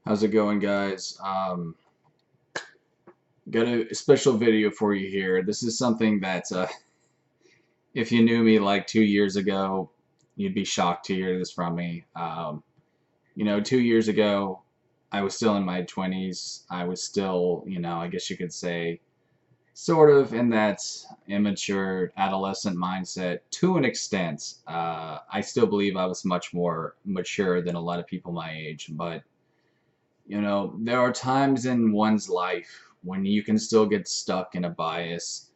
How's it going, guys? Got a special video for you here. This is something that, if you knew me like 2 years ago, you'd be shocked to hear this from me. 2 years ago, I was still in my 20s. I was still, I guess you could say, sort of in that immature adolescent mindset to an extent. I still believe I was much more mature than a lot of people my age, but there are times in one's life when you can still get stuck in a bias,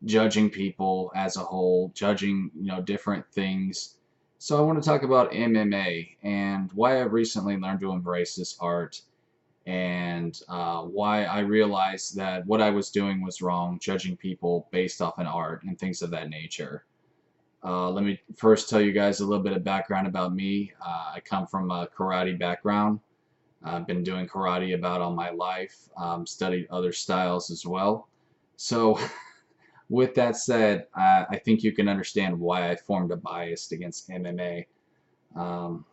judging people as a whole, judging, different things. So I want to talk about MMA and why I've recently learned to embrace this art and why I realized that what I was doing was wrong, judging people based off an art and things of that nature. Let me first tell you guys a little bit of background about me. I come from a karate background. I've been doing karate about all my life, studied other styles as well. So, with that said, I think you can understand why I formed a bias against MMA. Um,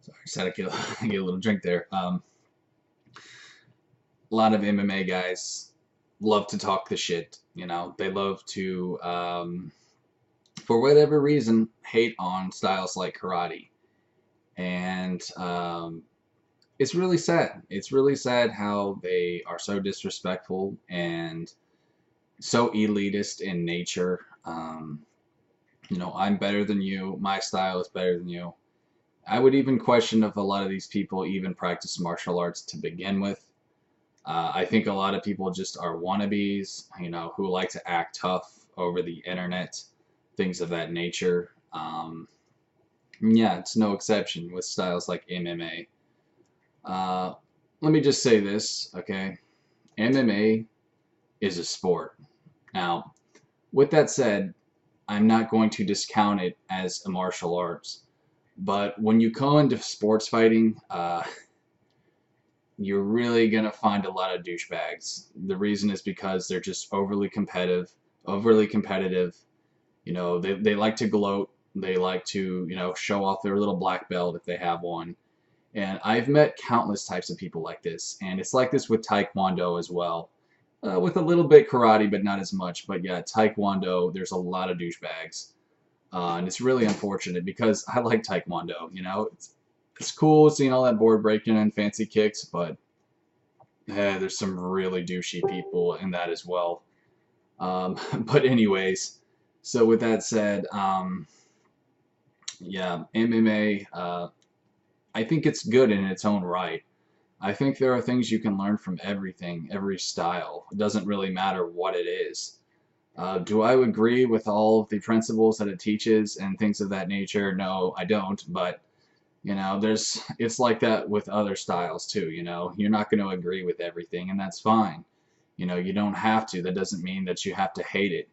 sorry, just had to get a little drink there. A lot of MMA guys love to talk the shit. They love to, for whatever reason, hate on styles like karate. And it's really sad. It's really sad how they are so disrespectful and so elitist in nature. I'm better than you. My style is better than you. I would even question if a lot of these people even practice martial arts to begin with. I think a lot of people just are wannabes, who like to act tough over the internet, things of that nature. Yeah, it's no exception with styles like MMA. Uh, Let me just say this, okay? MMA is a sport. Now, with that said, I'm not going to discount it as a martial arts. But when you go into sports fighting, you're really going to find a lot of douchebags. The reason is because they're just overly competitive, overly competitive. They like to gloat. They like to, show off their little black belt if they have one. And I've met countless types of people like this. And it's like this with Taekwondo as well. With a little bit karate, but not as much. But yeah, Taekwondo, there's a lot of douchebags. And it's really unfortunate because I like Taekwondo, it's cool seeing all that board breaking and fancy kicks, but there's some really douchey people in that as well. But anyways, so with that said, yeah, MMA, I think it's good in its own right. I think there are things you can learn from everything, every style. It doesn't really matter what it is. Do I agree with all of the principles that it teaches and things of that nature? No, I don't. But it's like that with other styles too. You're not going to agree with everything, and that's fine. You don't have to. That doesn't mean that you have to hate it,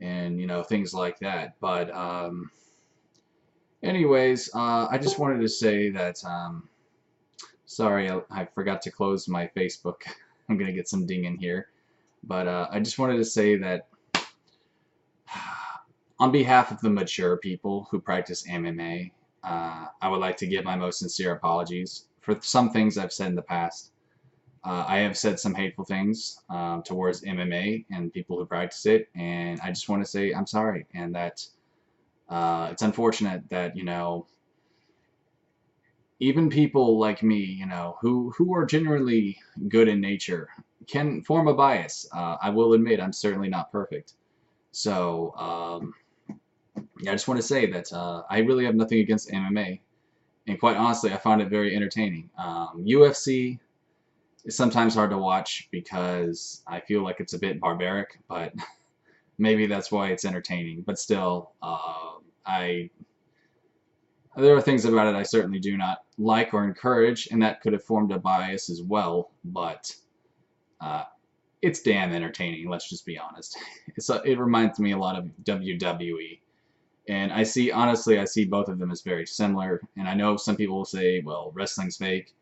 and things like that. But anyways, I just wanted to say that. Sorry, I forgot to close my Facebook. I'm gonna get some ding in here, but I just wanted to say that on behalf of the mature people who practice MMA, I would like to give my most sincere apologies for some things I've said in the past. I have said some hateful things towards MMA and people who practice it, and I just want to say I'm sorry, and that it's unfortunate that even people like me, who are generally good in nature, can form a bias. I will admit I'm certainly not perfect, so. Yeah, I just want to say that I really have nothing against MMA, and quite honestly, I find it very entertaining. UFC is sometimes hard to watch because I feel like it's a bit barbaric, but maybe that's why it's entertaining. But still, I there are things about it I certainly do not like or encourage, and that could have formed a bias as well. But uh, it's damn entertaining. Let's just be honest. It reminds me a lot of WWE. And honestly, I see both of them as very similar. And I know some people will say, well, wrestling's fake.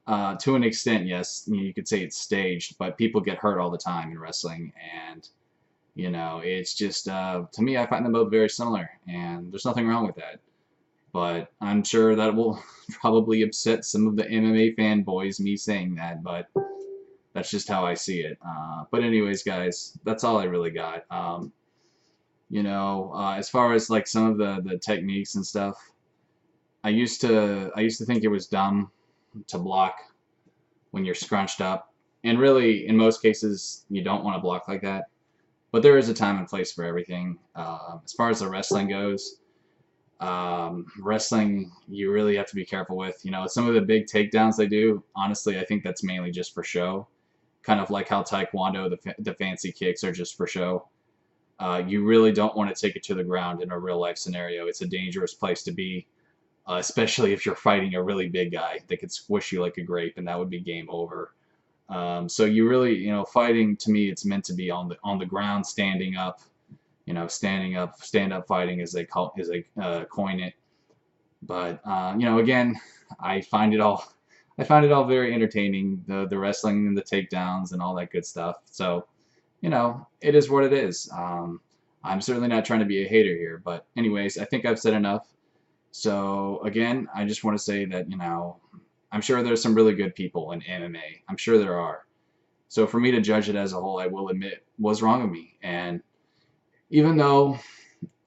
To an extent, yes, you could say it's staged, but people get hurt all the time in wrestling. And You know, it's just, to me, I find them both very similar, and there's nothing wrong with that. But I'm sure that will probably upset some of the MMA fanboys, me saying that, but that's just how I see it. But anyways, guys, that's all I really got. As far as like some of the techniques and stuff, I used to think it was dumb to block when you're scrunched up, and really, in most cases, you don't want to block like that. But there is a time and place for everything. As far as the wrestling goes, wrestling you really have to be careful with. You know, some of the big takedowns they do, honestly, I think that's mainly just for show. Kind of like how Taekwondo, the fancy kicks are just for show. You really don't want to take it to the ground in a real life scenario. It's a dangerous place to be, especially if you're fighting a really big guy that could squish you like a grape, and that would be game over. So you really, fighting to me, it's meant to be on the ground, standing up. Standing up, stand up fighting as they coin it. But again, I find it all, I find it all very entertaining. The wrestling and the takedowns and all that good stuff. So it is what it is. I'm certainly not trying to be a hater here, but anyways, I think I've said enough. So again, I just want to say that I'm sure there's some really good people in MMA. I'm sure there are. So for me to judge it as a whole, I will admit was wrong of me. And even though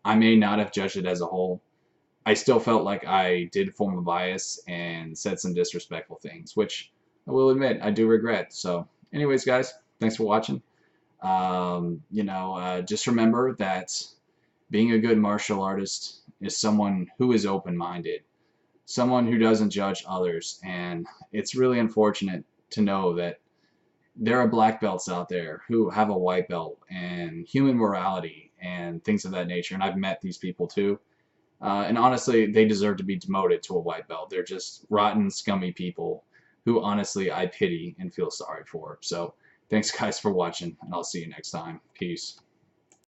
I may not have judged it as a whole, I still felt like I did form a bias and said some disrespectful things, which I will admit I do regret. So anyways, guys, thanks for watching. Just remember that being a good martial artist is someone who is open-minded, someone who doesn't judge others, and it's really unfortunate to know that there are black belts out there who have a white belt and human morality and things of that nature, and I've met these people too. And honestly, they deserve to be demoted to a white belt. They're just rotten, scummy people who honestly I pity and feel sorry for. So thanks guys for watching, and I'll see you next time. Peace.